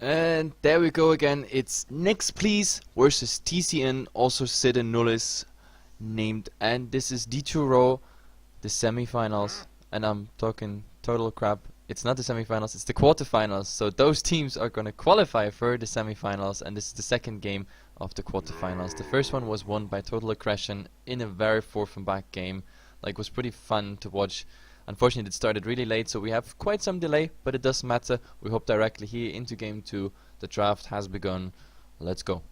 And there we go again. It's neXtPlease versus TCN, also Cede.Nullis named, and this is D2 row, the semifinals. And I'm talking total crap. It's not the semifinals, it's the quarterfinals. So those teams are gonna qualify for the semifinals, and this is the second game of the quarterfinals. The first one was won by total aggression in a very forth and back game. Like, was pretty fun to watch. Unfortunately, it started really late, so we have quite some delay, but it doesn't matter. We hop directly here into game 2. The draft has begun. Let's go.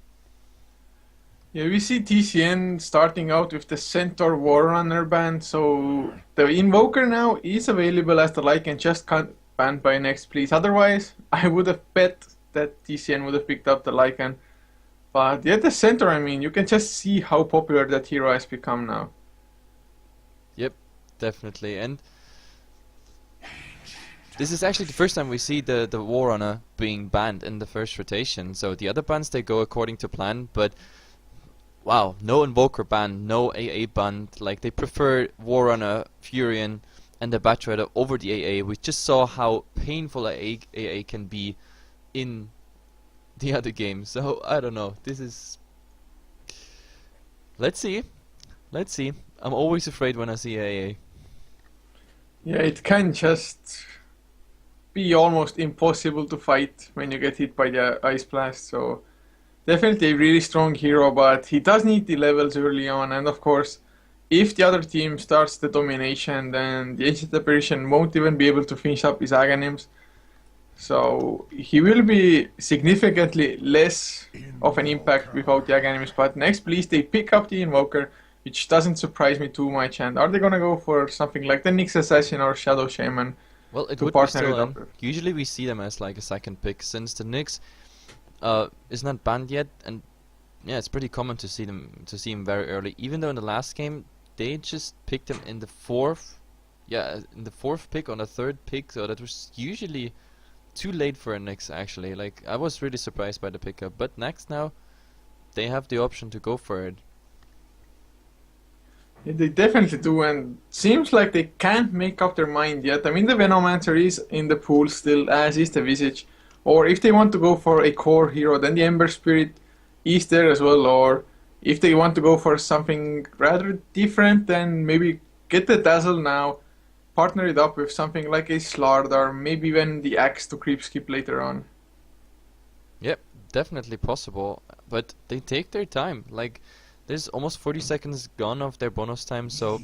Yeah, we see TCN starting out with the Centaur Warrunner band, so the Invoker now is available as the Lycan, just can't banned by neXtPlease. Otherwise, I would have bet that TCN would have picked up the Lycan. But yeah, the Centaur, I mean, you can just see how popular that hero has become now. Yep, definitely. And this is actually the first time we see the Warrunner being banned in the first rotation. So the other bans, they go according to plan, but wow, no Invoker ban, no AA ban. Like, they prefer Warrunner, Furion, and the Bat Rider over the AA. We just saw how painful AA can be in the other game. So I don't know. This is... Let's see. Let's see. I'm always afraid when I see AA. Yeah, it can just be almost impossible to fight when you get hit by the Ice Blast. So definitely a really strong hero, but he does need the levels early on. And of course, if the other team starts the domination, then the Ancient Apparition won't even be able to finish up his Aghanims. So he will be significantly less of an impact without the Aghanims. But neXtPlease, they pick up the Invoker, which doesn't surprise me too much. And are they gonna go for something like the Nyx Assassin or Shadow Shaman? Well, it would be still in. Usually we see them as like a second pick, since the Nyx is not banned yet, and yeah, it's pretty common to see him very early. Even though in the last game they just picked him in the fourth pick on the third pick, so that was usually too late for a Nyx actually. Like, I was really surprised by the pickup, but next now they have the option to go for it. Yeah, they definitely do, and seems like they can't make up their mind yet. I mean, the Venomancer is in the pool still, as is the Visage. Or if they want to go for a core hero, then the Ember Spirit is there as well. Or if they want to go for something rather different, then maybe get the Dazzle now, partner it up with something like a Slard, or maybe even the Axe to creep skip later on. Yep, definitely possible, but they take their time. Like, there's almost 40 seconds gone of their bonus time, so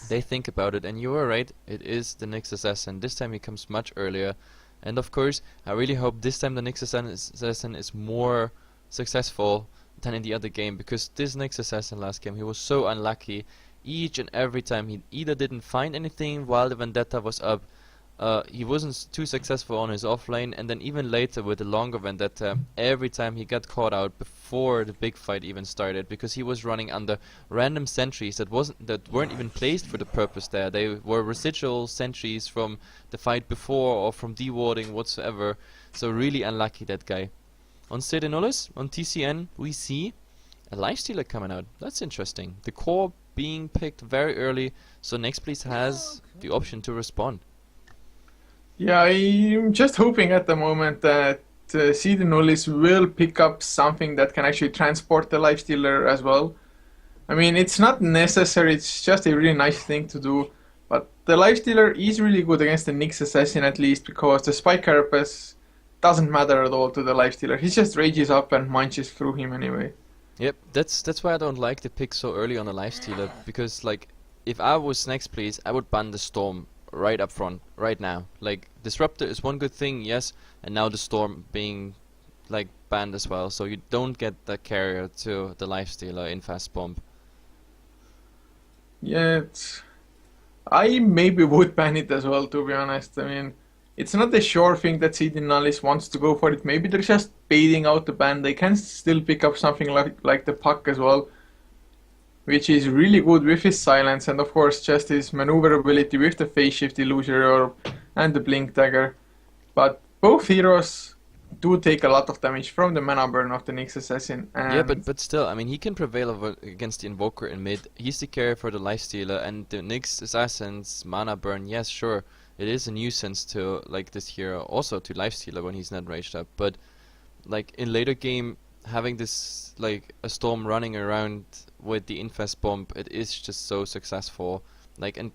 they think about it. And you are right, it is the Nyx Assassin. This time he comes much earlier. And of course, I really hope this time the Nyx Assassin is more successful than in the other game, because this Nyx Assassin last game, he was so unlucky. Each and every time he either didn't find anything while the Vendetta was up, he wasn't too successful on his offlane, and then even later with the longer Vendetta, every time he got caught out before the big fight even started, because he was running under random sentries that weren't even placed for the purpose there. They were residual sentries from the fight before or from dewarding whatsoever. So really unlucky, that guy. On Cede.Nullis, on TCN, we see a Lifestealer coming out. That's interesting. The core being picked very early, so neXtPlease has the option to respond. Yeah, I'm just hoping at the moment that Cede.Nullis will pick up something that can actually transport the Lifestealer as well. I mean, it's not necessary, it's just a really nice thing to do. But the Lifestealer is really good against the Nyx Assassin, at least, because the Spike Carapace doesn't matter at all to the Lifestealer. He just rages up and munches through him anyway. Yep, that's why I don't like the pick so early on a Lifestealer, because like, if I was neXtPlease, I would ban the Storm right up front, right now. Like, Disruptor is one good thing, yes, and now the Storm being like banned as well, so you don't get the carrier to the Lifestealer in fast bomb. Yeah, I maybe would ban it as well, to be honest. I mean, it's not a sure thing that Cede.Nullis wants to go for it. Maybe they're just baiting out the ban. They can still pick up something like the Puck as well, which is really good with his silence, and of course just his maneuverability with the phase shift illusory orb and the blink dagger. But both heroes do take a lot of damage from the mana burn of the Nyx Assassin. And yeah, but still, I mean, he can prevail against the Invoker in mid. He's the carrier for the Lifestealer, and the Nyx Assassin's mana burn, yes, sure, it is a nuisance to like this hero, also to Lifestealer when he's not raged up. But like in later game, having this like a storm running around with the infest bomb, it is just so successful. Like, and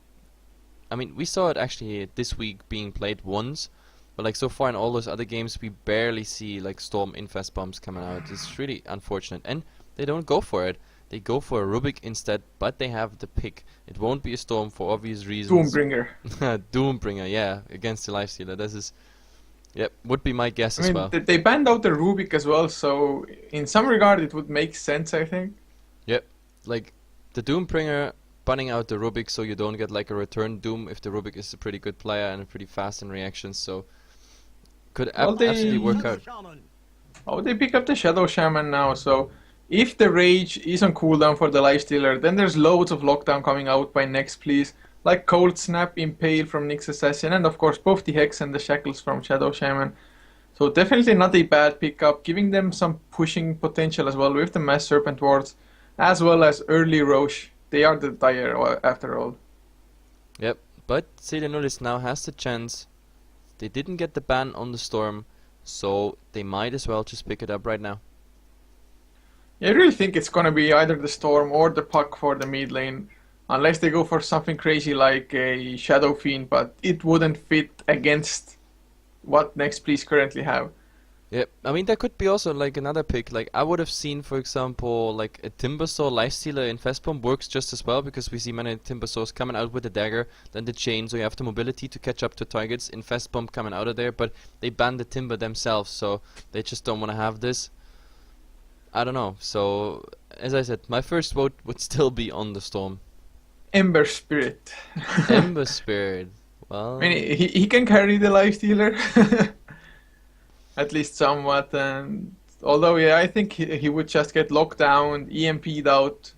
I mean, we saw it actually this week being played once, but like so far in all those other games, we barely see like storm infest bombs coming out. It's really unfortunate, and they don't go for it. They go for a Rubik instead, but they have the pick. It won't be a storm for obvious reasons. Doombringer. Doombringer, yeah, against the Lifestealer. This is, yep, would be my guess I as mean, well. they banned out the Rubik as well, so in some regard it would make sense, I think. Yep, like the Doombringer banning out the Rubik so you don't get like a return Doom if the Rubik is a pretty good player and pretty fast in reactions, so could Well, absolutely work out. they pick up the Shadow Shaman now, so if the Rage is on cooldown for the Lifestealer, then there's loads of lockdown coming out by neXtPlease, like Cold Snap, Impale from Nyx Assassin, and of course both the Hex and the Shackles from Shadow Shaman. So definitely not a bad pickup, giving them some pushing potential as well with the Mass Serpent Wards, as well as early Roche. They are the dire after all. Yep, but Cede.Nullis now has the chance. They didn't get the ban on the Storm, so they might as well just pick it up right now. Yeah, I really think it's gonna be either the Storm or the Puck for the mid lane, unless they go for something crazy like a Shadow Fiend, but it wouldn't fit against what neXtPlease currently have. Yep, I mean there could be also like another pick. Like I would have seen, for example, like a Timbersaw Lifestealer in Fastbomb works just as well because we see many Timbersaws coming out with the dagger, then the chain, so you have the mobility to catch up to targets in Fastbomb coming out of there. But they banned the Timber themselves, so they just don't want to have this. I don't know. So as I said, my first vote would still be on the Storm. Ember Spirit. Ember Spirit. Well, I mean, he can carry the Lifestealer. At least somewhat, and although yeah, I think he would just get locked down, EMP'd out,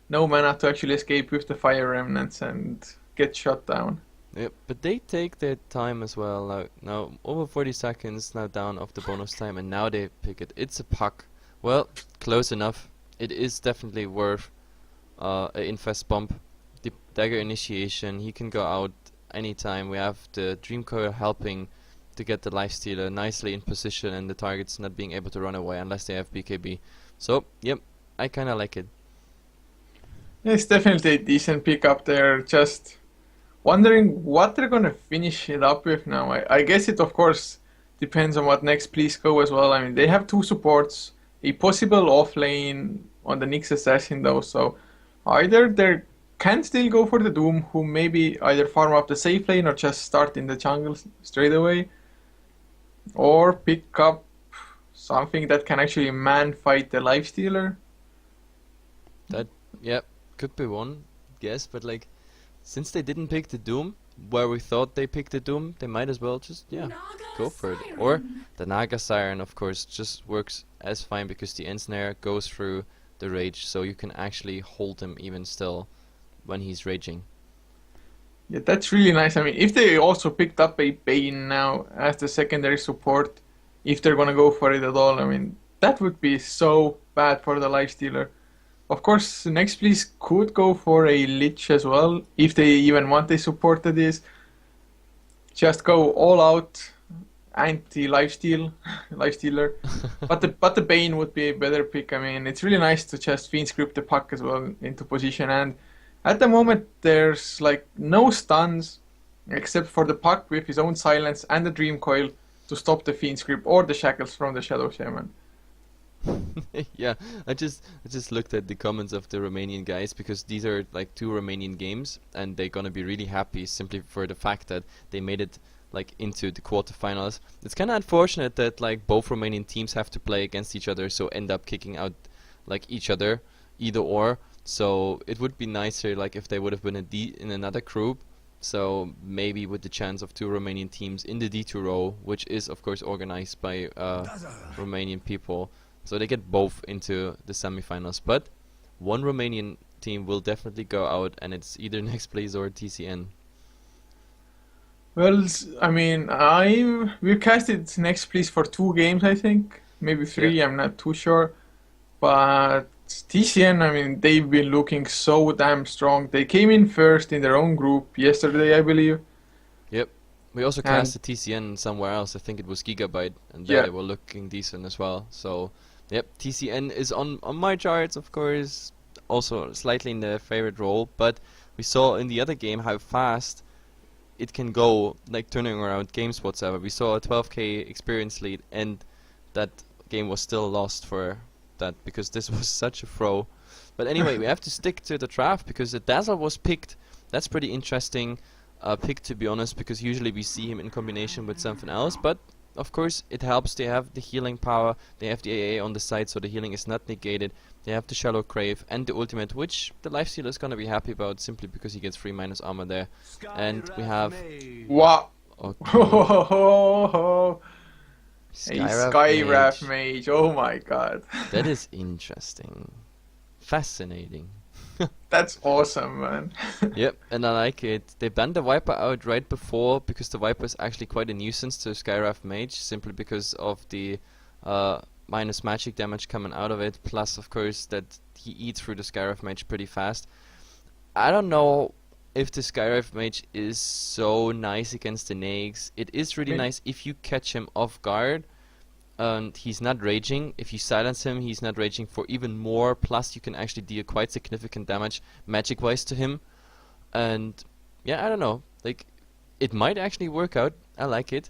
no mana to actually escape with the Fire Remnants and get shot down. yep, but they take their time as well. Now over 40 seconds now down of the bonus time, and now they pick it. It's a puck. Well, close enough. It is definitely worth a infest bump. The dagger initiation. He can go out anytime. We have the Dream Coil helping to get the Lifestealer nicely in position and the targets not being able to run away unless they have BKB. So, yep, I kinda like it. It's definitely a decent pickup there. Just wondering what they're gonna finish it up with now. I guess it of course depends on what neXtPlease go as well. I mean, they have two supports, a possible off lane on the Nyx Assassin though, so either they can still go for the Doom, who maybe either farm up the safe lane or just start in the jungle straight away, or pick up something that can actually man fight the Lifestealer. That, yep, could be one guess, but like, since they didn't pick the Doom, where we thought they picked the Doom, they might as well just, yeah, go for it. Or the Naga Siren, of course, just works as fine because the Ensnare goes through the Rage, so you can actually hold him even still when he's raging. Yeah, that's really nice. I mean, if they also picked up a Bane now as the secondary support, if they're gonna go for it at all, I mean, that would be so bad for the Lifestealer. Of course, neXtPlease could go for a Lich as well, if they even want a support that is. Just go all out anti-Lifestealer. But the Bane would be a better pick. I mean, it's really nice to just Fiend script the puck as well into position, and at the moment there's like no stuns except for the puck with his own silence and the Dream Coil to stop the Fiend script or the shackles from the Shadow Shaman. Yeah, I just looked at the comments of the Romanian guys because these are like two Romanian games and they're gonna be really happy simply for the fact that they made it like into the quarterfinals. It's kind of unfortunate that like both Romanian teams have to play against each other, so end up kicking out like each other, either or. So it would be nicer like if they would have been in another group. So maybe with the chance of two Romanian teams in the D2 row, which is of course organized by Romanian people. So they get both into the semifinals, but one Romanian team will definitely go out, and it's either neXtPlease or TCN. Well, I mean, we casted neXtPlease for 2 games, I think, maybe 3. Yeah. I'm not too sure, but TCN, I mean, they've been looking so damn strong. They came in first in their own group yesterday, I believe. Yep. We also And casted TCN somewhere else. I think it was Gigabyte, and there yeah, they were looking decent as well. So, yep, TCN is on my charts, of course, also slightly in the favorite role. But we saw in the other game how fast it can go, like turning around games whatsoever. We saw a 12k experience lead, and that game was still lost for that because this was such a throw. But anyway, we have to stick to the draft because the Dazzle was picked. That's pretty interesting pick, to be honest, because usually we see him in combination with something else. But of course, it helps. They have the healing power. They have the AA on the side, so the healing is not negated. They have the Shallow Crave and the ultimate, which the Lifestealer is gonna be happy about simply because he gets 3 minus armor there. And we have wow. okay, A Skywrath Skywrath Mage. Mage. Oh my god. That is interesting, fascinating. That's awesome, man. Yep, and I like it. They banned the Viper out right before because the Viper is actually quite a nuisance to Skywrath Mage, simply because of the minus magic damage coming out of it, plus of course that he eats through the Skywrath Mage pretty fast. I don't know if the Skywrath Mage is so nice against the Nags. It is really Me- nice if you catch him off guard and he's not raging. If you silence him, he's not raging for even more. Plus, you can actually deal quite significant damage magic-wise to him. And yeah, I don't know. Like, it might actually work out. I like it.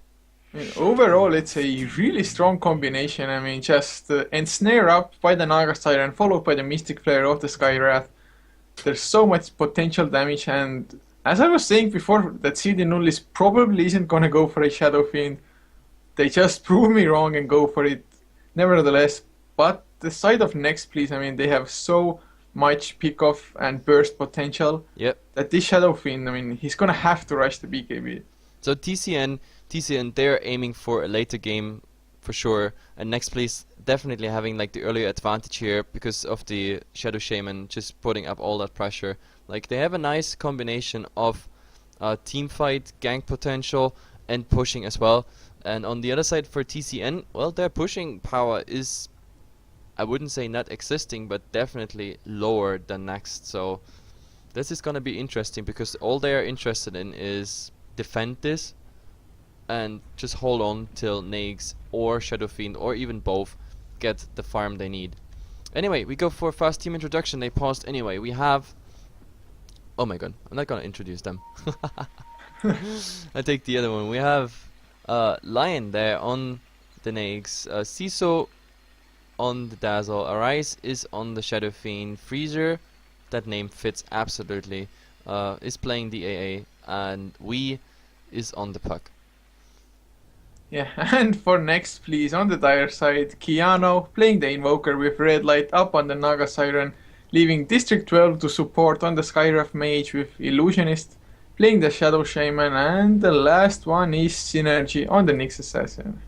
I mean, overall, it's a really strong combination. I mean, just ensnare up by the Naga Siren, followed by the Mystic Flare of the Skywrath. There's so much potential damage, and as I was saying before, that Cede.Nullis probably isn't gonna go for a Shadow Fiend. They just prove me wrong and go for it nevertheless. But the side of neXtPlease, I mean, they have so much pick off and burst potential Yep. that this Shadow Fiend, I mean, he's gonna have to rush the BKB. So TCN, they're aiming for a later game for sure. And neXtPlease definitely having like the earlier advantage here because of the Shadow Shaman just putting up all that pressure. Like they have a nice combination of team fight, gank potential, and pushing as well. And on the other side for TCN, well, their pushing power is, I wouldn't say not existing, but definitely lower than Next. So this is gonna be interesting because all they are interested in is defend this and just hold on till Nags or Shadow Fiend or even both get the farm they need. Anyway, we go for a fast team introduction. They paused anyway. We have, oh my god, I'm not gonna introduce them. I take the other one. We have Lion there on the Nags, Ciso on the Dazzle, Arise is on the Shadow Fiend, Freezer, that name fits absolutely, is playing the AA, and We is on the Puck. Yeah, and for neXtPlease on the dire side, Kiano playing the Invoker with Red Light up on the Naga Siren, leaving District 12 to support on the Skywrath Mage with Illusionist, playing the Shadow Shaman, and the last one is Synergy on the Nyx Assassin.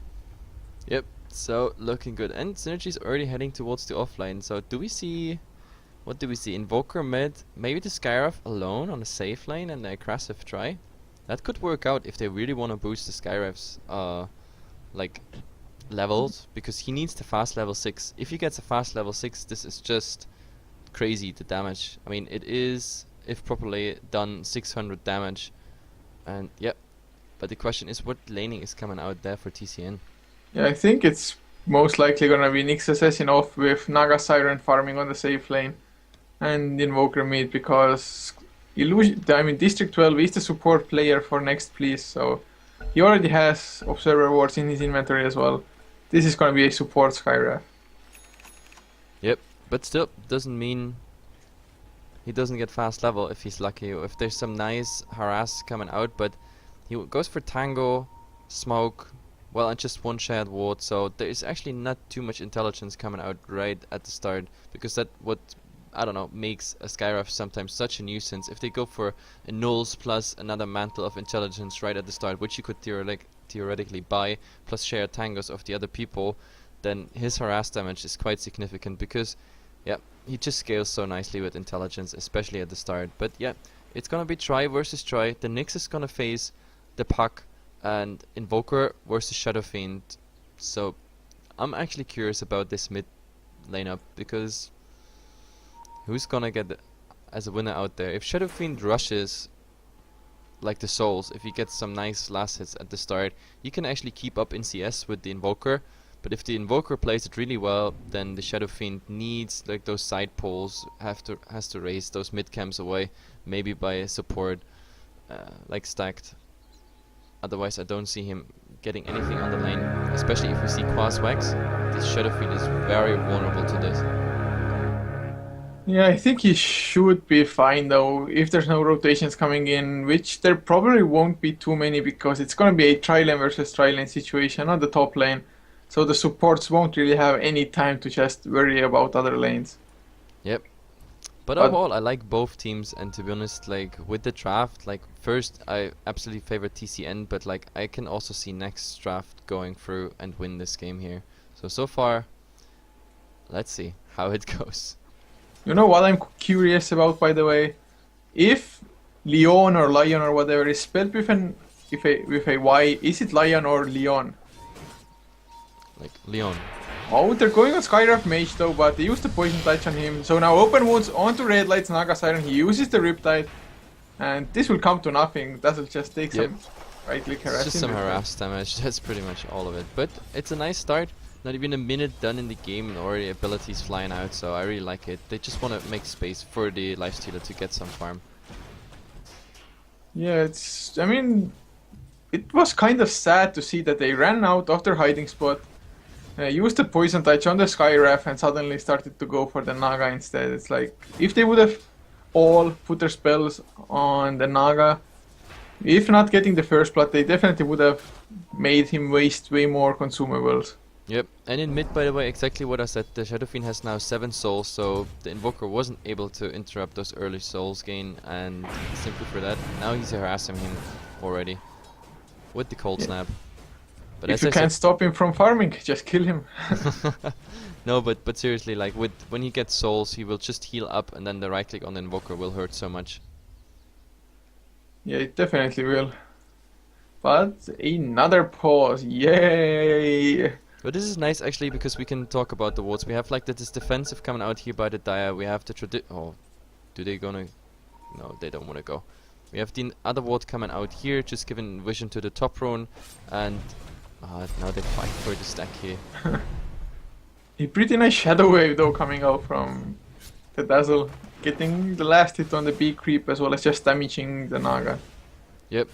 Yep, so looking good. And Synergy's already heading towards the offline, so do we see... What do we see? Invoker mid, maybe the Skywrath alone on the safe lane and the aggressive try? That could work out if they really want to boost the Skywrath's like levels, because he needs the fast level 6. If he gets a fast level 6, this is just crazy, the damage. I mean, it is, if properly done, 600 damage. And yep, but the question is what laning is coming out there for TCN? Yeah, I think it's most likely gonna be Nyx Assassin off with Naga Siren farming on the safe lane and Invoker mid because District 12 is the support player for neXtPlease, so he already has Observer Wards in his inventory as well. This is gonna be a support Skywrath. Yep, but still doesn't mean he doesn't get fast level if he's lucky, or if there's some nice harass coming out, but he goes for Tango, Smoke, well, and just one shared ward, so there is actually not too much intelligence coming out right at the start, because that what, I don't know, makes a Skywrath sometimes such a nuisance. If they go for a Nulls plus another Mantle of Intelligence right at the start, which you could theoretically buy, plus share tangos of the other people, then his harass damage is quite significant because, yeah, he just scales so nicely with intelligence, especially at the start. But yeah, it's gonna be try versus try. The Nyx is gonna face the Puck and Invoker versus Shadow Fiend. So I'm actually curious about this mid lineup because who's gonna get as a winner out there? If Shadow Fiend rushes, like the souls, if he gets some nice last hits at the start, he can actually keep up in CS with the Invoker. But if the Invoker plays it really well, then the Shadow Fiend needs like those side pulls, has to raise those mid camps away, maybe by a support like stacked. Otherwise, I don't see him getting anything on the lane, especially if we see Quas Wax. This Shadow Fiend is very vulnerable to this. Yeah, I think he should be fine though, if there's no rotations coming in, which there probably won't be too many because it's going to be a tri-lane versus tri-lane situation on the top lane. So the supports won't really have any time to just worry about other lanes. Yep. But But overall, I like both teams, and to be honest, like with the draft, like first I absolutely favor TCN, but like I can also see next draft going through and win this game here. So far, let's see how it goes. you know what I'm curious about, by the way? If Leon or Lion or whatever is spelled with a Y, is it Lion or Leon? Like Leon. Oh, they're going on Skyraf Mage though, but they used the Poison Touch on him. So now Open Wounds onto Red Light's Naga Siren. He uses the Riptide. And this will come to nothing. That'll just take Yep. some right-click It's harassing. just some harass damage, that's pretty much all of it. But it's a nice start. Not even a minute done in the game and already abilities flying out, so I really like it. They just want to make space for the Lifestealer to get some farm. Yeah, I mean, it was kind of sad to see that they ran out of their hiding spot, used the Poison Touch on the Skyraf and suddenly started to go for the Naga instead. It's like, if they would have all put their spells on the Naga, if not getting the first blood, they definitely would have made him waste way more consumables. Yep, and in mid, by the way, exactly what I said, the Shadow Fiend has now 7 souls, so the Invoker wasn't able to interrupt those early souls gain, and simply for that, now he's harassing him already with the Cold Snap. But If as you I can't stop him from farming, just kill him. no, but seriously, like when he gets souls, he will just heal up, and then the right click on the Invoker will hurt so much. Yeah, it definitely will. But another pause, yay! But this is nice actually because we can talk about the wards. We have like this defensive coming out here by the Dire. We have the oh, do they gonna? No, they don't want to go. We have the other ward coming out here, just giving vision to the top rune, and now they fight for the stack here. A pretty nice shadow wave though coming out from the Dazzle, getting the last hit on the B creep as well as just damaging the Naga. Yep,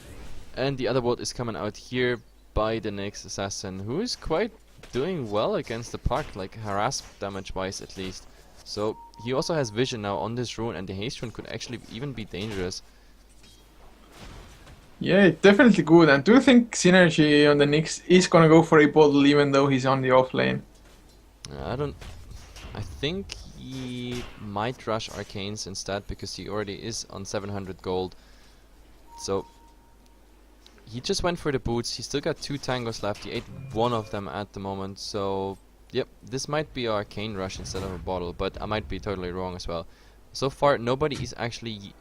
and the other ward is coming out here by the next assassin, who is quite doing well against the puck, like harass damage wise at least. So he also has vision now on this rune, and the haste rune could actually even be dangerous. Yeah, definitely good. And do you think Synergy on the Nyx is gonna go for a bottle even though he's on the off lane? I think he might rush Arcanes instead because he already is on 700 gold. So he just went for the boots. He still got 2 tangos left. He ate one of them at the moment. So yep, this might be Arcane rush instead of a bottle, but I might be totally wrong as well. So far nobody is actually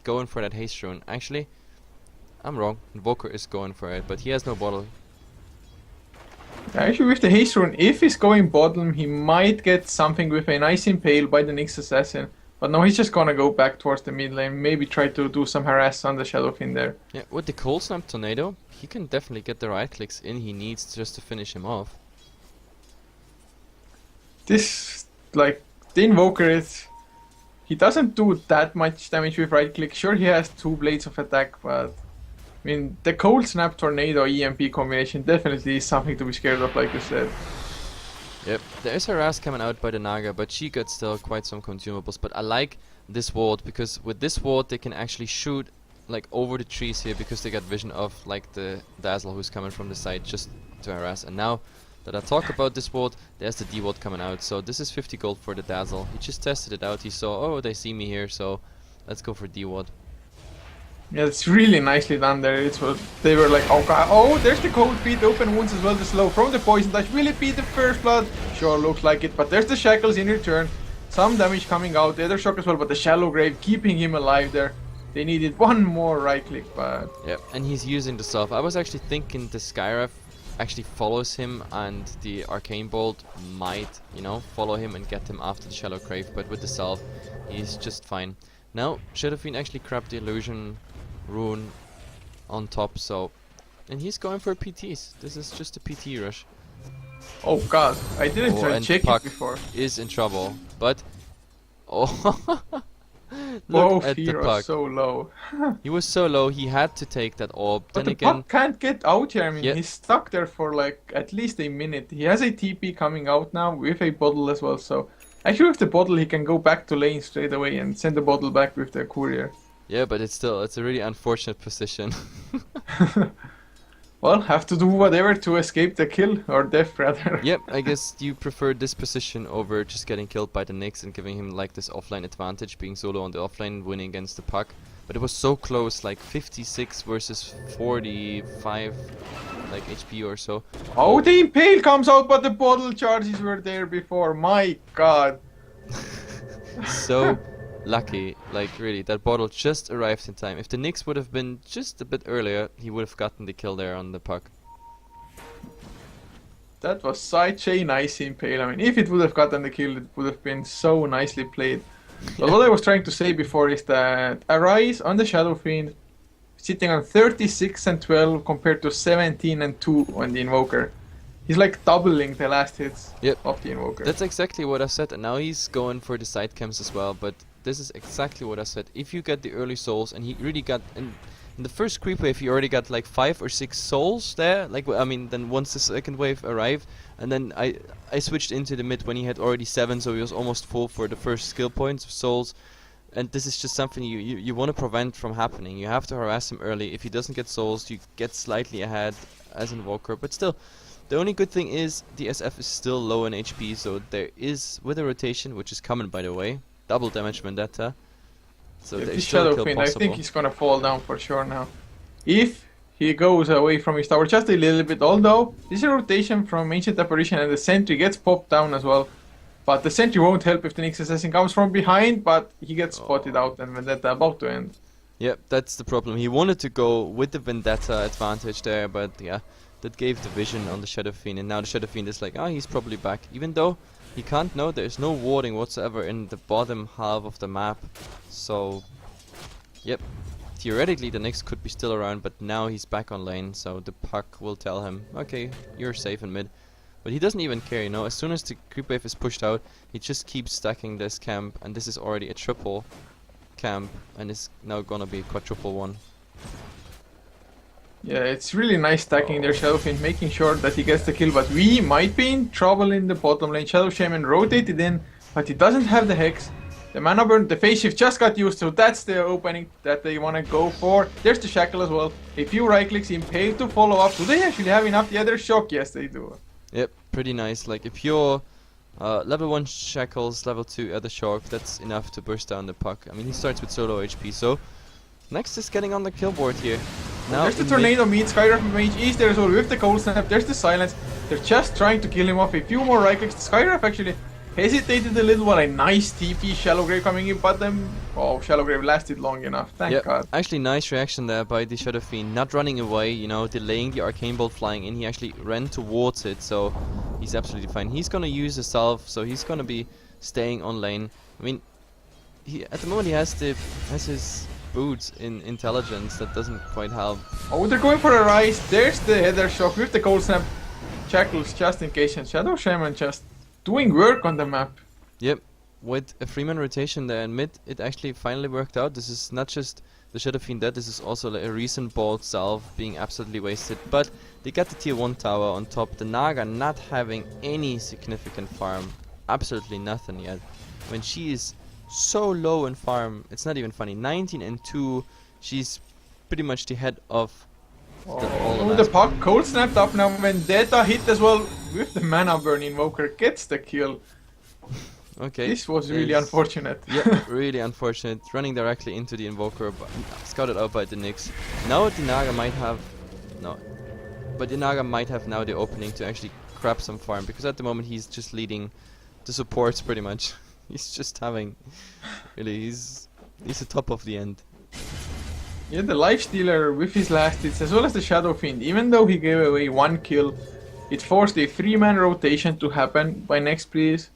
going for that haste rune. Actually, I'm wrong. Invoker is going for it, but he has no bottle. Actually, with the haste rune, if he's going bottom, he might get something with a nice impale by the Nyx assassin. But no, he's just gonna go back towards the mid lane, maybe try to do some harass on the Shadow Fiend there. Yeah, with the Cold Snap Tornado, he can definitely get the right clicks in he needs just to finish him off. This, like, the Invoker is... He doesn't do that much damage with right click. Sure, he has 2 blades of attack, but... I mean, the Cold Snap Tornado EMP combination definitely is something to be scared of, like you said. Yep, there is harass coming out by the Naga, but she got still quite some consumables. But I like this ward because with this ward they can actually shoot like over the trees here because they got vision of like the Dazzle who's coming from the side just to harass. And now that I talk about this ward, there's the D ward coming out. So this is 50 gold for the Dazzle. He just tested it out. He saw, oh, they see me here, so let's go for D ward. Yeah, it's really nicely done there. They were like, oh god, oh, there's the cold feet, open wounds as well, the slow from the poison touch. Will it be the first blood? Sure, looks like it, but there's the shackles in return. Some damage coming out, the other shock as well, but the shallow grave keeping him alive there. They needed one more right click, but... Yeah, and he's using the stuff. I was actually thinking the Skyraf actually follows him and the Arcane Bolt might, you know, follow him and get him after the Shallow Grave, but with the Salve, he's just fine. Now, Shadow Fiend actually grabbed the Illusion Rune on top. So, and he's going for PTs. This is just a PT rush. Oh god, I didn't Oh, try to and check Puck it before. is in trouble. But oh, look Both at the heroes Puck. so low. He was so low. He had to take that orb. But Then the again, Puck can't get out here. I mean, yeah, he's stuck there for like at least a minute. He has a TP coming out now with a bottle as well. So actually, with the bottle, he can go back to lane straight away and send the bottle back with the courier. yeah, but it's a really unfortunate position. Well, have to do whatever to escape the kill or death rather. Yep, I guess you prefer this position over just getting killed by the Nyx and giving him like this offline advantage, being solo on the offlane, winning against the Puck. But it was so close, like 56 versus 45 like HP or so. Oh, the impale comes out, but the bottle charges were there before. My god. So lucky, like really, that bottle just arrived in time. If the Nyx would have been just a bit earlier, he would have gotten the kill there on the Puck. That was such a nice impale. I mean, if it would have gotten the kill, it would have been so nicely played. But what I was trying to say before is that Arise on the Shadow Fiend sitting on 36 and 12 compared to 17 and 2 on the Invoker. He's like doubling the last hits Yep. of the Invoker. That's exactly what I said, and now he's going for the side camps as well, but this is exactly what I said. If you get the early souls, and he really got, in the first creep wave he already got like 5 or 6 souls there, like, I mean, then once the second wave arrived, and then I switched into the mid when he had already 7, so he was almost full for the first skill points of souls. And this is just something you want to prevent from happening. You have to harass him early. If he doesn't get souls, you get slightly ahead as Invoker, but still, the only good thing is the SF is still low in HP, so there is, with a rotation, which is coming by the way, double damage Vendetta. So If there's this still a Shadow kill Fiend, I possible. think he's gonna fall down for sure now. If he goes away from his tower just a little bit, although this is a rotation from Ancient Apparition and the Sentry gets popped down as well. But the Sentry won't help if the Nyx Assassin comes from behind, but he gets spotted out and Vendetta about to end. Yep, that's the problem. He wanted to go with the Vendetta advantage there, but yeah, that gave the vision on the Shadow Fiend, and now the Shadow Fiend is like, oh, he's probably back. Even though he can't know, there's no warding whatsoever in the bottom half of the map. So, yep, theoretically the Nyx could be still around, but now he's back on lane, so the Puck will tell him, okay, you're safe in mid. But he doesn't even care, you know, as soon as the creep wave is pushed out, he just keeps stacking this camp, and this is already a triple camp, and it's now gonna be a quadruple one. Yeah, it's really nice stacking their Shadow Fiend, making sure that he gets the kill, but we might be in trouble in the bottom lane. Shadow Shaman rotated in, but he doesn't have the Hex. The mana burn, the phase shift just got used, so that's the opening that they want to go for. There's the Shackle as well. A few right clicks, Impale to follow up. Do they actually have enough? The other Shock? Yes, they do. Yep, pretty nice. Like if you're level 1 shackles, level 2 other shock, that's enough to burst down the Puck. I mean, he starts with solo HP, so next is getting on the kill board here. Now There's the in Tornado meet, Skyrap Mage is there as well with the Cold Snap. There's the Silence. They're just trying to kill him off. A few more right clicks. Skyrap actually hesitated a little while. A nice TP, Shallow Grave coming in, but oh, Shallow Grave lasted long enough. Thank God. Actually, nice reaction there by the Shadow Fiend, not running away, you know, delaying the Arcane Bolt flying in. He actually ran towards it, so he's absolutely fine. He's gonna use the salve, so he's gonna be staying on lane. I mean, at the moment he has his boots in intelligence that doesn't quite help. Oh, they're going for a rise. There's the Heather Shock with the Cold Snap. Shackles just in case, and Shadow Shaman just doing work on the map. Yep, with a Freeman rotation there in mid, it actually finally worked out. This is not just the Shadow Fiend dead, this is also like a recent Bolt salve being absolutely wasted. But they got the tier 1 tower on top. The Naga not having any significant farm. Absolutely nothing yet. When she is so low in farm, it's not even funny. 19 and 2, she's pretty much the head of Oh, the Puck Cold snapped up now. Vendetta hit as well with the mana burn. Invoker gets the kill. Okay. This was really unfortunate. Yeah, really unfortunate. Running directly into the Invoker, but scouted out by the Nyx. Now the Naga might have... No. But the Naga might have now the opening to actually grab some farm, because at the moment he's just leading the supports pretty much. He's just having... Really, he's the top of the end. Yeah, the Lifestealer with his last hits, as well as the Shadow Fiend, even though he gave away 1 kill, it forced a 3-man rotation to happen by neXtPlease.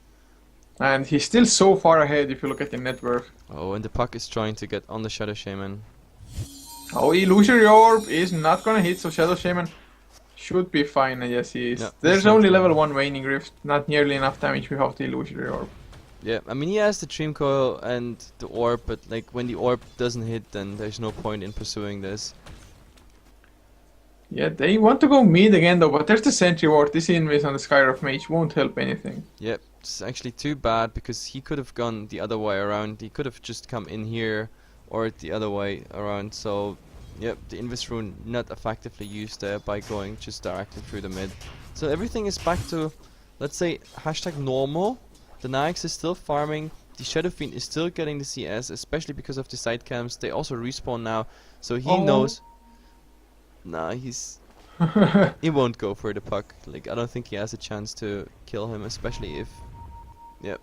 And he's still so far ahead if you look at the net worth. Oh, and the Puck is trying to get on the Shadow Shaman. Oh, Illusory Orb is not gonna hit, so Shadow Shaman should be fine. Yes, he No, is. he's There's not only fine. level 1 Waning Rift, not nearly enough damage without the Illusory Orb. Yeah, I mean he has the Dream Coil and the Orb, but like when the Orb doesn't hit, then there's no point in pursuing this. Yeah, they want to go mid again though, but there's the Sentry Ward. This Invis on the Skyrock Mage won't help anything. Yep, it's actually too bad because he could have gone the other way around. He could have just come in here or the other way around. So, yep, the Invis rune not effectively used there by going just directly through the mid. So everything is back to, let's say, hashtag normal. The Nyx is still farming. The Shadow Fiend is still getting the CS, especially because of the side camps. They also respawn now, so he knows. Nah, he won't go for the puck. Like, I don't think he has a chance to kill him, especially if... Yep.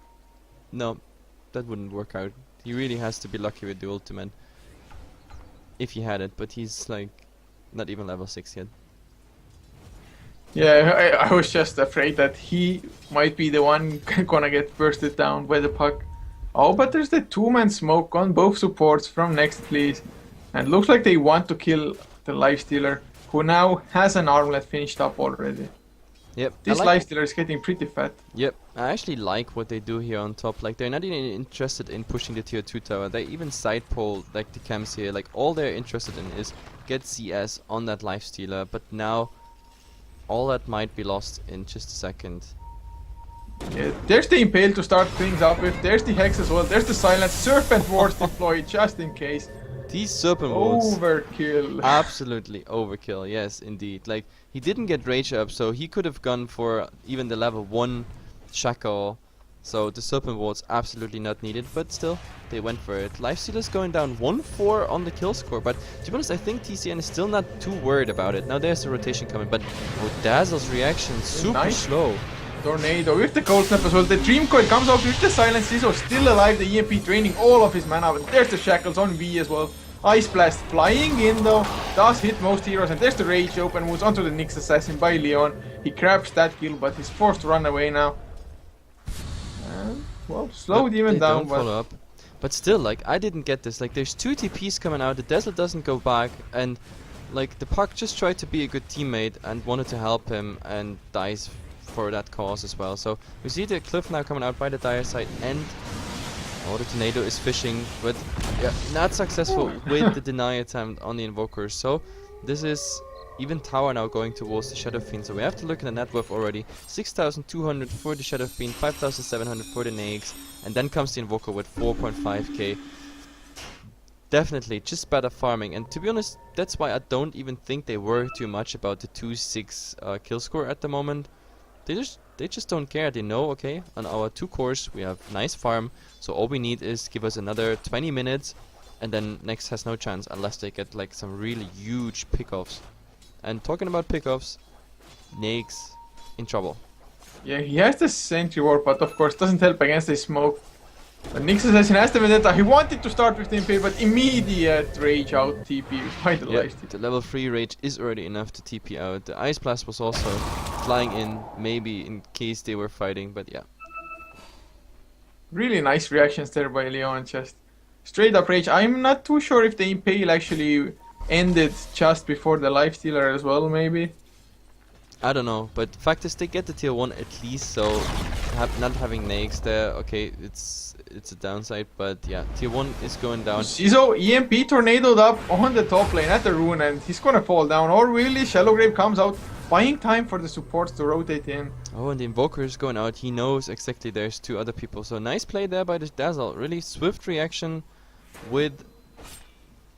No, that wouldn't work out. He really has to be lucky with the ultimate. If he had it, but he's like not even level 6 yet. Yeah, I was just afraid that he might be the one gonna get bursted down by the puck. Oh, but there's the two-man smoke on both supports from neXtPlease. And looks like they want to kill the Lifestealer, who now has an armlet finished up already. Yep. This Lifestealer is getting pretty fat. Yep, I actually like what they do here on top. Like, they're not even interested in pushing the tier 2 tower. They even side pull like the camps here. Like, all they're interested in is get CS on that Lifestealer. But now, all that might be lost in just a second. Yeah, there's the Impale to start things up with. There's the Hex as well. There's the Silent Serpent Wards deployed just in case. These Serpent Wards... Overkill. Absolutely overkill, yes, indeed. Like, he didn't get Rage up, so he could have gone for even the level 1 Shackle. So the Serpent Ward's absolutely not needed, but still, they went for it. Lifestealer's going down 1-4 on the kill score, but to be honest, I think TCN is still not too worried about it. Now there's the rotation coming, but Dazzle's reaction super slow. Tornado with the Cold Snap as well. The Dream Coil comes out with the Silence. Ciso still alive. The EMP draining all of his mana. And there's the Shackles on V as well. Ice Blast flying in though. Does hit most heroes. And there's the Rage open. Moves onto the Nyx Assassin by Leon. He grabs that kill, but he's forced to run away now. And, well, slowed even down. Don't follow up. But still, like, I didn't get this. Like, there's 2 TPs coming out. The Dazzle doesn't go back. And, like, the puck just tried to be a good teammate and wanted to help him and dies for that cause as well. So we see the cliff now coming out by the dire side, and the tornado is fishing, but yeah, not successful with the deny attempt on the invokers. So this is even tower now going towards the Shadow Fiend. So we have to look at the net worth already. 6,200 for the Shadow Fiend, 5,700 for the Nyx, and then comes the invoker with 4.5k. Definitely just better farming, and to be honest, that's why I don't even think they worry too much about the 2-6 kill score at the moment. They just don't care. They know, okay, on our 2 cores we have nice farm, so all we need is give us another 20 minutes, and then Next has no chance unless they get like some really huge pickoffs. And talking about pickoffs, Nyx in trouble. Yeah, he has the Sentry Ward, but of course doesn't help against the smoke. But Nyx Assassin has the Vendetta. He wanted to start with the Impale, but immediate Rage out TP by the Lifestealer. The level 3 Rage is already enough to TP out. The Ice Blast was also flying in, maybe in case they were fighting, but yeah. Really nice reactions there by Leon, just straight up Rage. I'm not too sure if the Impale actually ended just before the Lifestealer as well, maybe. I don't know, but the fact is they get the tier 1 at least, so not having Nyx there, okay, it's a downside, but yeah, tier 1 is going down. Ciso EMP tornadoed up on the top lane at the rune, and he's gonna fall down, or really Shallow Grave comes out, buying time for the supports to rotate in. Oh, and the invoker is going out. He knows exactly there's 2 other people, so nice play there by the Dazzle. Really swift reaction with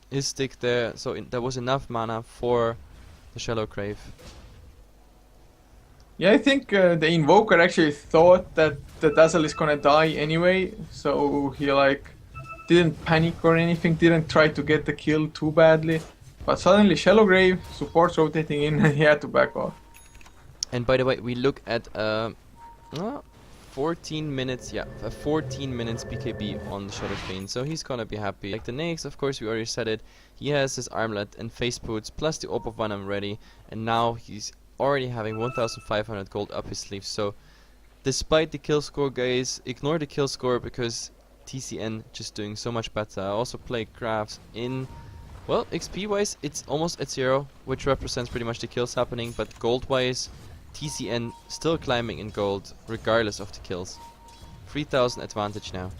his stick there, so there was enough mana for the Shallow Grave. Yeah, I think the Invoker actually thought that the Dazzle is gonna die anyway, so he like didn't panic or anything, didn't try to get the kill too badly. But suddenly Shallow Grave, supports rotating in, and he had to back off. And by the way, we look at 14 minutes, yeah, 14 minutes BKB on the Shadow Fiend, so he's gonna be happy. Like the Nyx, of course, we already said it, he has his armlet and face boots, plus the Orb of Venom ready, and now he's already having 1,500 gold up his sleeve. So despite the kill score, guys, ignore the kill score because TCN just doing so much better. I also play crafts in Well, XP wise, it's almost at 0, which represents pretty much the kills happening, but gold wise, TCN still climbing in gold, regardless of the kills. 3000 advantage now.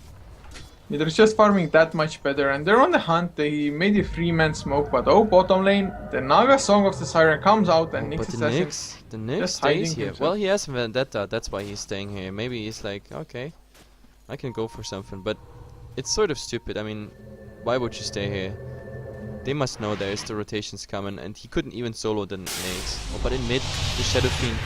Yeah, they're just farming that much better, and they're on the hunt. They made a 3-man smoke, but oh, bottom lane, the Naga Song of the Siren comes out, and But Nyx the Nyx just stays hiding here. himself. Well, he has Vendetta, that's why he's staying here. Maybe he's like, okay, I can go for something, but it's sort of stupid. I mean, why would you stay here? They must know there's the rotations coming, and he couldn't even solo the Nyx. Oh, but in mid, the Shadow Fiend.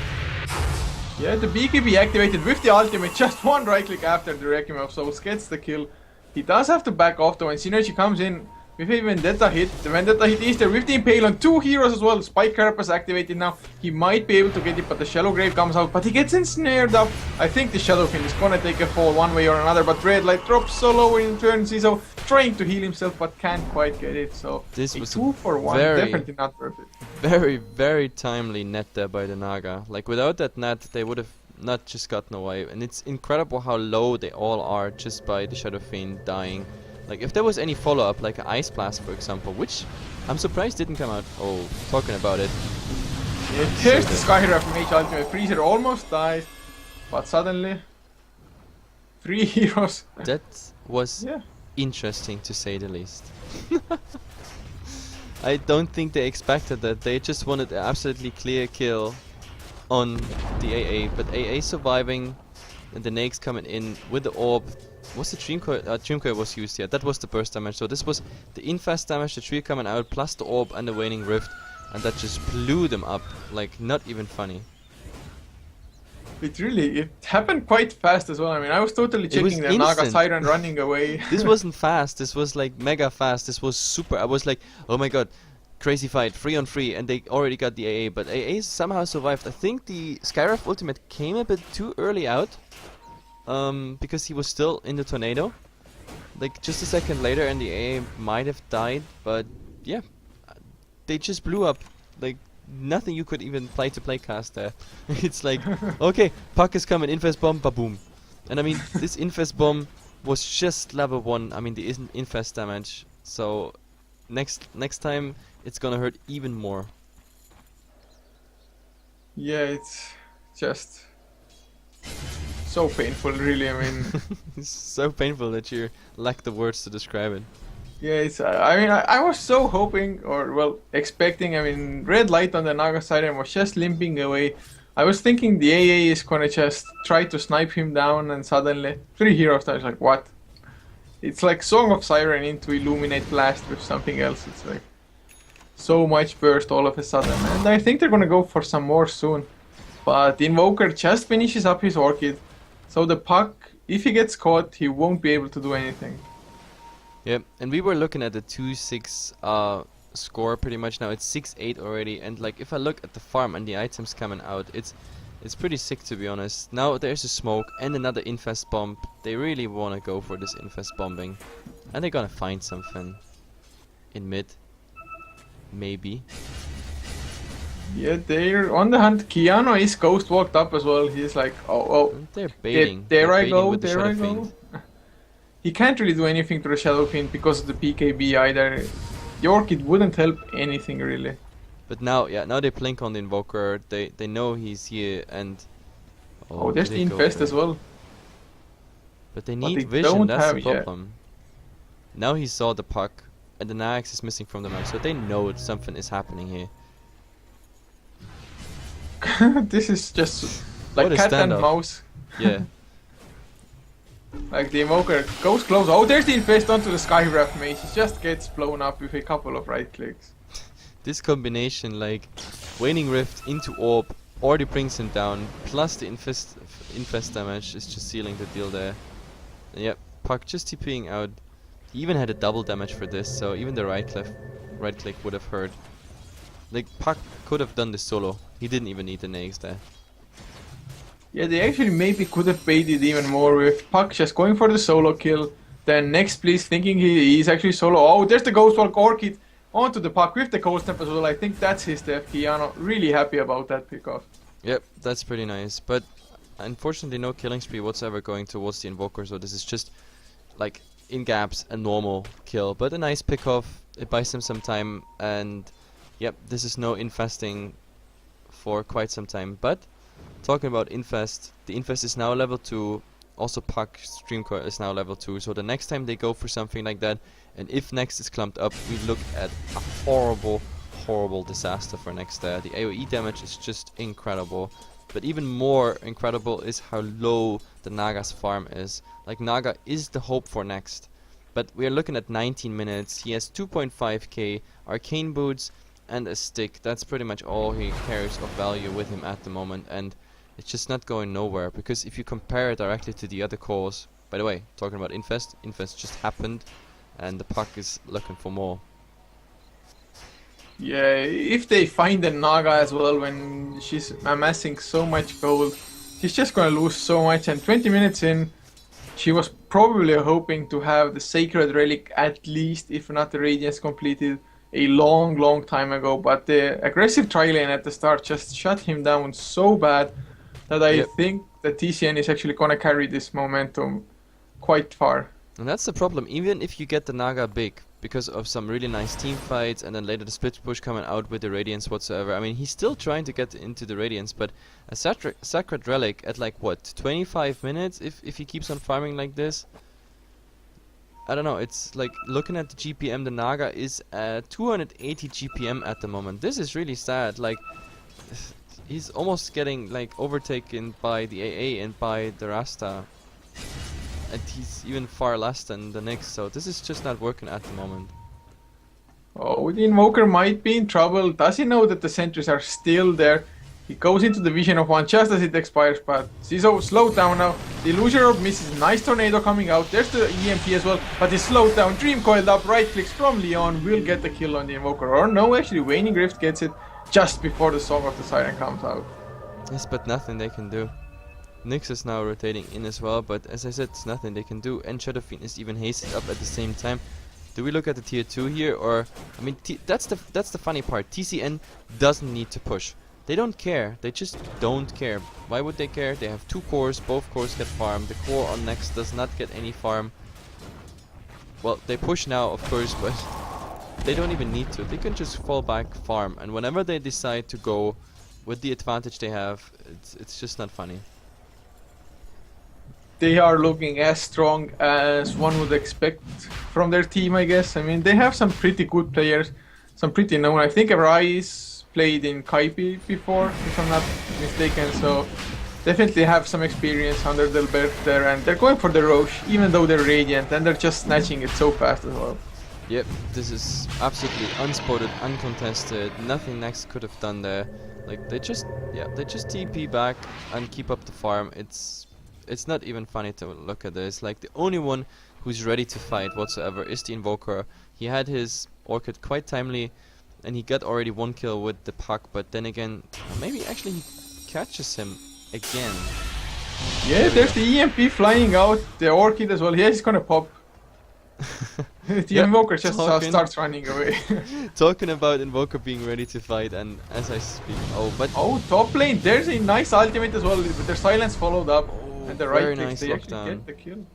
Yeah, the BKB activated with the ultimate, just one right click after the Requiem of Souls gets the kill. He does have to back off though, and Synergy comes in with a Vendetta hit. The Vendetta hit is there with the Impale on 2 heroes as well. Spike Carapace activated now. He might be able to get it, but the Shallow Grave comes out, but he gets ensnared up. I think the Shadow Fiend is gonna take a fall one way or another, but Red Light drops so low in turn. Zizo trying to heal himself, but can't quite get it, so This a was 2 for 1, very- definitely not worth it. Very, very timely net there by the Naga. Like, without that net, they would have not just gotten away. And it's incredible how low they all are just by the Shadow Fiend dying. Like, if there was any follow-up, like an Ice Blast, for example, which I'm surprised didn't come out. Oh, talking about it. Yeah, there's the Skyraf Mage ultimate. Freezer almost dies, but suddenly 3 heroes. That was Yeah. interesting, to say the least. I don't think they expected that. They just wanted an absolutely clear kill on the AA, but AA surviving, and the Nyx coming in with the orb. Was the Dream Coil was used here? That was the burst damage. So this was the infest damage, the tree coming out, plus the orb and the waning rift, and that just blew them up. Like, not even funny. It happened quite fast as well. I mean, I was totally It was checking the Naga instant. Siren running away. This wasn't fast. This was like mega fast. This was super. I was like, oh my god, crazy fight, 3 on 3, and they already got the AA. But AA somehow survived. I think the Skyraf ultimate came a bit too early out, because he was still in the tornado. Like just a second later, and the AA might have died. But yeah, they just blew up. Like nothing you could even play to play cast there. It's like, okay, Puck is coming, infest bomb, ba-boom. And I mean, this infest bomb was just level 1. I mean, the infest damage. So next time it's gonna hurt even more. Yeah, it's just so painful, really. I mean, It's so painful that you lack the words to describe it. yeah, it's. I mean, I was so hoping, or well, expecting. I mean, Red Light on the Naga Siren was just limping away. I was thinking the AA is gonna just try to snipe him down, and suddenly 3 heroes. I was like, what? It's like Song of Siren into Illuminate Blast with something else. It's like so much burst all of a sudden, and I think they're gonna go for some more soon. But Invoker just finishes up his Orchid, so the Puck, if he gets caught, he won't be able to do anything. Yep, and we were looking at the 2-6 score pretty much now. It's 6-8 already, and like if I look at the farm and the items coming out, it's pretty sick, to be honest. Now there's a smoke and another infest bomb. They really want to go for this infest bombing, and they're gonna find something in mid, maybe. Yeah, they're on the hunt. Keanu is ghost walked up as well. He's like, oh, And they're baiting. there They're I baiting go, with the there I Shadow go. Fiend. He can't really do anything to the Shadow Fiend because of the PKB either. The Orchid wouldn't help anything really. But now, yeah, now they blink on the Invoker. They know he's here, and Oh, there's did the they go Infest for as it? well. But they But need they vision. don't That's the have- yeah. problem. Now he saw the Puck, and the Nax is missing from the map, so they know something is happening here. This is just like What a cat and standoff. mouse. Yeah. Like the Invoker goes close. Oh, there's the Infest onto the Skywrath Mage. He just gets blown up with a couple of right clicks. This combination, like Waning Rift into Orb, already brings him down, plus the infest damage is just sealing the deal there. And yep, Puck just TPing out. He even had a double damage for this, so even the right click would have hurt. Like Puck could have done this solo. He didn't even need the Nags there. Yeah, they actually maybe could have baited even more with Puck just going for the solo kill. Then neXtPlease thinking he's actually solo. Oh, there's the Ghostwalk Orchid onto the Puck with the Cold Snap as well. I think that's his death. Keanu really happy about that pickoff. Yep, that's pretty nice. But unfortunately, no killing spree whatsoever going towards the Invoker. So this is just like in gaps a normal kill, but a nice pick off. it buys him some time, and yep, this is no infesting for quite some time. But talking about infest, the infest is now level 2. Also Puck Streamcore is now level 2. So the next time they go for something like that, and if Next is clumped up, we look at a horrible disaster for Next there. The AoE damage is just incredible. But even more incredible is how low the Naga's farm is. Like, Naga is the hope for Next. But we are looking at 19 minutes. He has 2.5k arcane boots and a stick. That's pretty much all he carries of value with him at the moment, and it's just not going nowhere. Because if you compare it directly to the other cores, by the way, talking about Infest just happened, and the Puck is looking for more. Yeah, if they find the Naga as well when she's amassing so much gold, she's just gonna lose so much. And 20 minutes in, she was probably hoping to have the Sacred Relic at least, if not the Radiance completed, a long time ago. But the aggressive tri-lane at the start just shut him down so bad that I think that TCN is actually gonna carry this momentum quite far. And that's the problem, even if you get the Naga big, because of some really nice team fights, and then later the split push coming out with the Radiance whatsoever. I mean, he's still trying to get into the Radiance, but a Sacred Relic at like, what, 25 minutes if he keeps on farming like this? I don't know, it's like, looking at the GPM, the Naga is at 280 GPM at the moment. This is really sad, like, he's almost getting, like, overtaken by the AA and by the Rasta. And he's even far less than the Nyx, so this is just not working at the moment. Oh, the Invoker might be in trouble. Does he know that the sentries are still there? He goes into the vision of one just as it expires, but Zizo slowed down now. The Illusion Orb misses. Nice tornado coming out. There's the EMP as well, but he's slowed down. Dream coiled up. Right clicks from Leon will get the kill on the Invoker. Or no, actually, Waning Rift gets it just before the Song of the Siren comes out. Yes, but nothing they can do. Nyx is now rotating in as well, but as I said, it's nothing they can do. And Shadow Fiend is even hasted up at the same time. Do we look at the tier 2 here, or I mean, that's the funny part. TCN doesn't need to push. They don't care. They just don't care. Why would they care? They have 2 cores. Both cores get farm. The core on Next does not get any farm. Well, they push now, of course, but they don't even need to. They can just fall back, farm, and whenever they decide to go with the advantage they have, it's just not funny. They are looking as strong as one would expect from their team, I guess. I mean, they have some pretty good players, some pretty known. I think Arise played in Kaipi before, if I'm not mistaken, so definitely have some experience under their belt there, and they're going for the Roche, even though they're Radiant, and they're just snatching it so fast as well. Yep, this is absolutely unspotted, uncontested, nothing Next could have done there. Like, they just TP back and keep up the farm. It's not even funny to look at this. Like, the only one who's ready to fight whatsoever is the Invoker. He had his Orchid quite timely, and he got already 1 kill with the Puck, but then again, maybe actually he catches him again. Yeah, there's the EMP flying out, the Orchid as well. Yeah, he's gonna pop. The Invoker just starts running away. Talking about Invoker being ready to fight, and as I speak, oh, top lane, there's a nice ultimate as well, with their silence followed up. And the right clicks, they actually get the kill.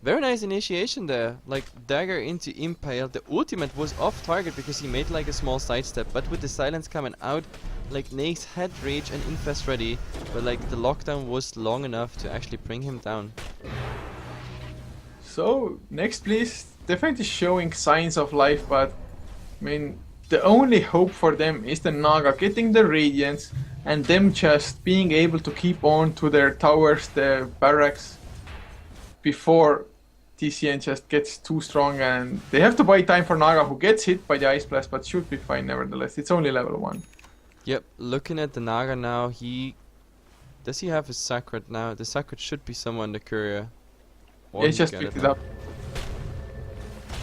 Very nice initiation there. Like, dagger into impale. The ultimate was off target because he made like a small sidestep, but with the silence coming out, like, Nyx had rage and infest ready, but like the lockdown was long enough to actually bring him down. So neXtPlease definitely showing signs of life, but I mean, the only hope for them is the Naga getting the Radiance and them just being able to keep on to their towers, their barracks, before TCN just gets too strong, and they have to buy time for Naga, who gets hit by the Ice Blast but should be fine nevertheless. It's only level 1. Yep, looking at the Naga now, does he have his Sacred now? The Sacred should be somewhere in the courier. He just picked it up.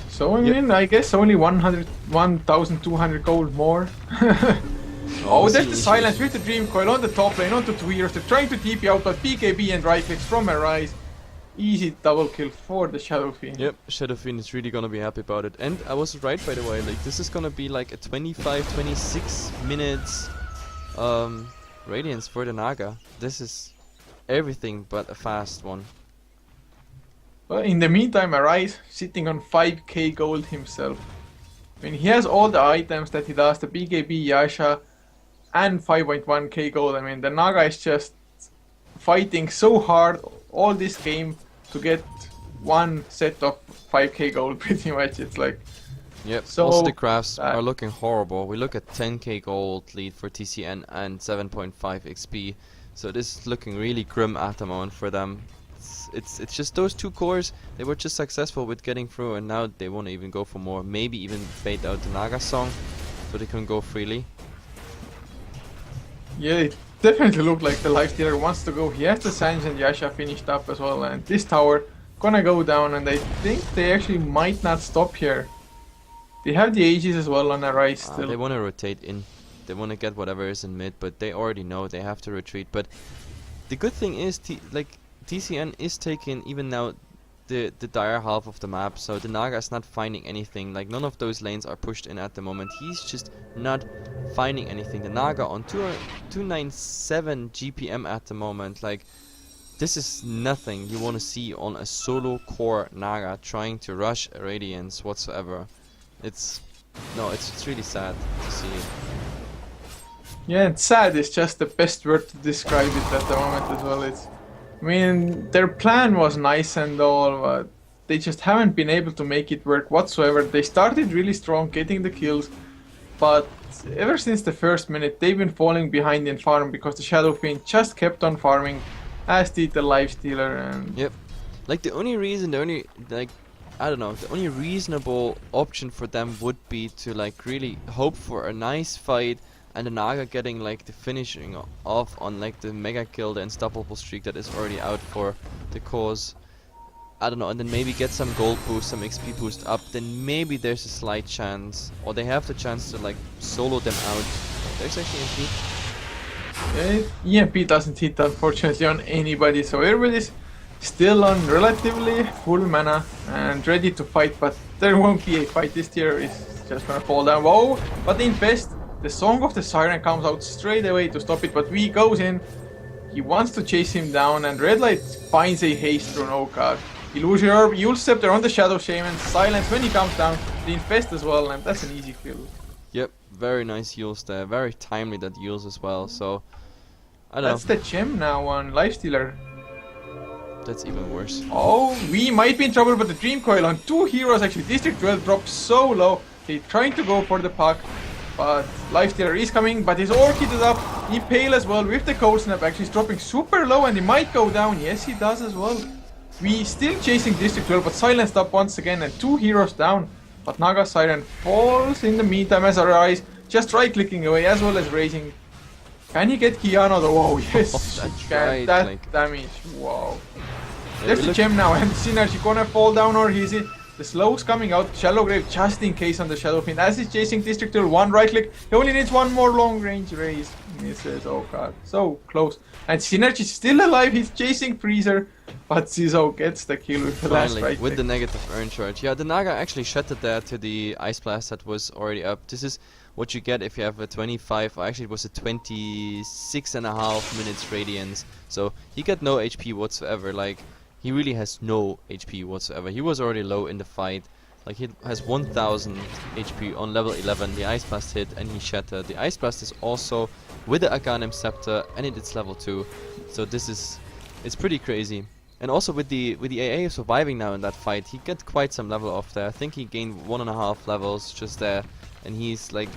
So I mean, I guess only 1,200 gold more. Oh, there's the silence with the Dream Coil on the top lane, onto 2 heroes. They're trying to TP out, but BKB and right clicks from Arise. Easy double kill for the Shadow Fiend. Yep, Shadow Fiend is really gonna be happy about it. And I was right, by the way, like, this is gonna be like a 25-26 minutes Radiance for the Naga. This is everything but a fast one. But in the meantime, Arise sitting on 5k gold himself. I mean, he has all the items that he does, the BKB, Yasha, and 5.1k gold. I mean, the Naga is just fighting so hard all this game to get one set of 5k gold, pretty much. It's like, Yep. so Also, the crafts bad. are looking horrible. We look at 10k gold lead for TCN and 7.5 XP. So this is looking really grim at the moment for them. It's just those two cores. They were just successful with getting through, and now they want to even go for more. Maybe even bait out the Naga song, so they can go freely. Yeah, it definitely looked like the Lifestealer wants to go. He has the Sanj and Yasha finished up as well, and this tower gonna go down, and I think they actually might not stop here. They have the Aegis as well on the right still. They want to rotate in. They want to get whatever is in mid, but they already know they have to retreat. But the good thing is, TCN is taking even now the dire half of the map, so the Naga is not finding anything. Like, none of those lanes are pushed in at the moment. He's just not finding anything. The Naga on 297 GPM at the moment. Like, this is nothing you want to see on a solo core Naga trying to rush Radiance whatsoever. It's really sad to see it. Yeah, and sad is just the best word to describe it at the moment as well. I mean, their plan was nice and all, but they just haven't been able to make it work whatsoever. They started really strong, getting the kills, but ever since the first minute, they've been falling behind in farm because the Shadow Fiend just kept on farming, as did the Lifestealer. And yep, like the only reasonable option for them would be to like really hope for a nice fight, and the Naga getting like the finishing off on like the mega kill, the unstoppable streak that is already out for the cause. I don't know, and then maybe get some gold boost, some XP boost up, then maybe there's a slight chance, or they have the chance to like solo them out. There's actually MP. EMP doesn't hit unfortunately on anybody, so everybody's still on relatively full mana and ready to fight, but there won't be a fight. This tier is just gonna fall down. Whoa, but the Infest, the Song of the Siren comes out straight away to stop it, but V goes in. He wants to chase him down, and Red Light finds a haste rune. Oh god. Illusion Orb, Yule Scepter on the Shadow Shaman, silence when he comes down, the Infest as well, and that's an easy kill. Yep, very nice Yules there, very timely that Yules as well, so I don't That's know. the gem now on Lifestealer. That's even worse. Oh, we might be in trouble, but the Dream Coil on two heroes actually. District 12 drops so low. They're trying to go for the puck, but Lifestealer is coming, but his Orchid is up. Impale as well with the Cold Snap. Actually, he's dropping super low, and he might go down. Yes, he does as well. We still chasing District 12, but silenced up once again, and two heroes down. But Naga Siren falls in the meantime as our eyes just right-clicking away as well as raising. Can he get Kiana though? Whoa, yes, That's he can. right, That like- damage, wow. Yeah, There's we the look- gem now, and Synergy gonna fall down, or is it? The slow's coming out, Shallow Grave just in case on the Shadow Fiend. As he's chasing District 12, one right click, he only needs one more long range raise. Misses, oh god, so close. And Synergy's still alive, he's chasing Freezer, but Zizo gets the kill with the last Finally, right with click. the negative earn charge. Yeah, the Naga actually shattered there to the Ice Blast that was already up. This is what you get if you have a 25, or actually it was a 26.5 minutes Radiance. So he got no HP whatsoever, like, he really has no HP whatsoever. He was already low in the fight. Like, he has 1000 HP on level 11. The Ice Blast hit and he shattered. The Ice Blast is also with the Aghanim Scepter and it's level 2. So it's pretty crazy. And also with the AA surviving now in that fight, he got quite some level off there. I think he gained 1.5 levels just there. And he's like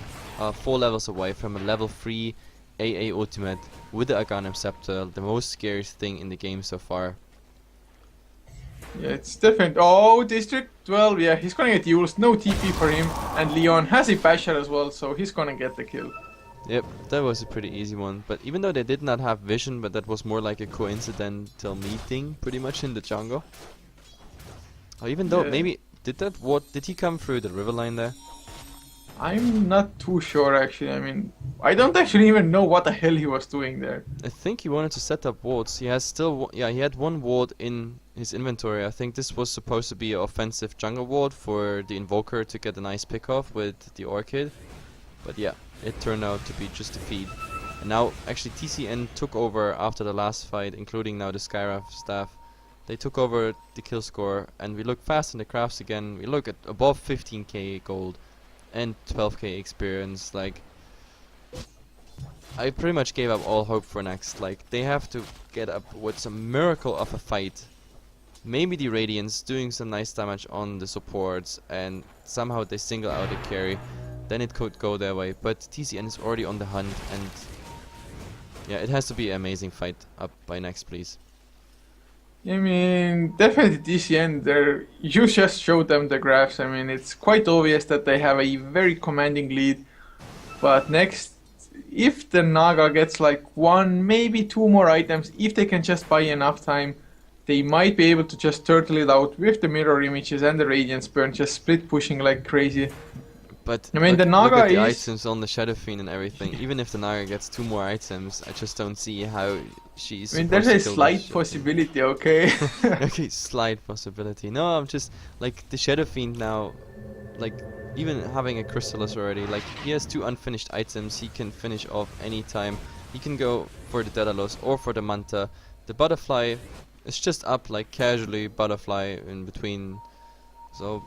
4 levels away from a level 3 AA ultimate with the Aghanim Scepter. The most scariest thing in the game so far. Yeah, it's different. Oh, District 12, yeah, he's gonna get used. No TP for him. And Leon has a Basher as well, so he's gonna get the kill. Yep, that was a pretty easy one. But even though they did not have vision, but that was more like a coincidental meeting, pretty much in the jungle. Or even though, Yeah. maybe, did he come through the river line there? I'm not too sure actually. I mean, I don't actually even know what the hell he was doing there. I think he wanted to set up wards. He has still, yeah, he had one ward in his inventory. I think this was supposed to be an offensive jungle ward for the Invoker to get a nice pick off with the Orchid. But yeah, it turned out to be just a feed. And now, actually, TCN took over after the last fight, including now the Skyraf staff. They took over the kill score, and we look fast in the crafts again. We look at above 15k gold. and 12k experience. Like, I pretty much gave up all hope for Next. Like, they have to get up with some miracle of a fight. Maybe the Radiance doing some nice damage on the supports, and somehow they single out a carry. Then it could go their way. But TCN is already on the hunt, and yeah, it has to be an amazing fight up by neXtPlease. I mean, definitely TCN, you just showed them the graphs. I mean, it's quite obvious that they have a very commanding lead. But next, if the Naga gets like one, maybe two more items, if they can just buy enough time, they might be able to just turtle it out with the mirror images and the Radiance Burn, just split pushing like crazy. But I mean, look, the Naga look at the is... items on the Shadow Fiend and everything. Even if the Naga gets 2 more items, I just don't see how she's. I mean, there's a supposed to kill slight the Shadow possibility, okay? Fiend. Okay, slight possibility. No, I'm just like the Shadow Fiend now. Like, even having a Chrysalis already, like he has 2 unfinished items. He can finish off any time. He can go for the Daedalus or for the Manta. The Butterfly is just up like casually, Butterfly in between. So.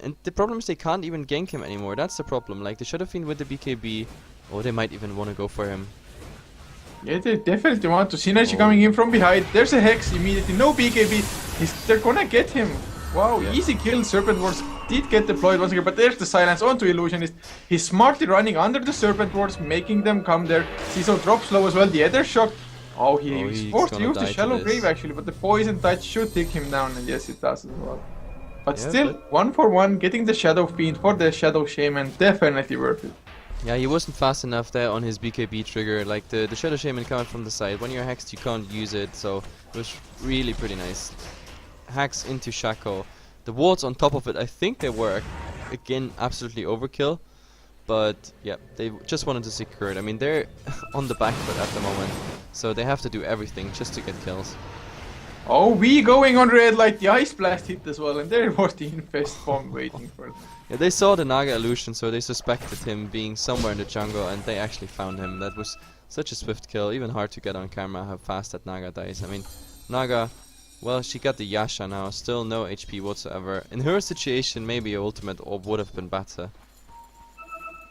And the problem is they can't even gank him anymore. That's the problem. Like the Shadow Fiend with the BKB, or they might even want to go for him. Yeah, they definitely want to. Synergy coming in from behind. There's a Hex immediately. No BKB. They're gonna get him. Wow, Yeah. easy kill. Serpent Wards did get deployed once again, but there's the silence onto Illusionist. He's smartly running under the Serpent Wards, making them come there. Ciso drops low as well. The other shock. Oh, he's he's forced to gonna use the die to Shallow this. Grave actually, but the Poison Touch should take him down, and yes, it does as well. But Yeah, still, but 1 for 1, getting the Shadow Fiend for the Shadow Shaman, definitely worth it. yeah, he wasn't fast enough there on his BKB trigger. Like the Shadow Shaman coming from the side. When you're hexed, you can't use it. So it was really pretty nice. Hacks into Shaco. The wards on top of it, I think they work. Again, absolutely overkill. But yeah, they just wanted to secure it. I mean, they're on the back foot at the moment. So they have to do everything just to get kills. Oh, we going on red light. The Ice Blast hit as well, and there was the Infest Bomb waiting for them. Yeah, they saw the Naga illusion, so they suspected him being somewhere in the jungle, and they actually found him. That was such a swift kill, even hard to get on camera how fast that Naga dies. I mean, Naga, well, she got the Yasha now, still no HP whatsoever. In her situation, maybe a ultimate orb would have been better.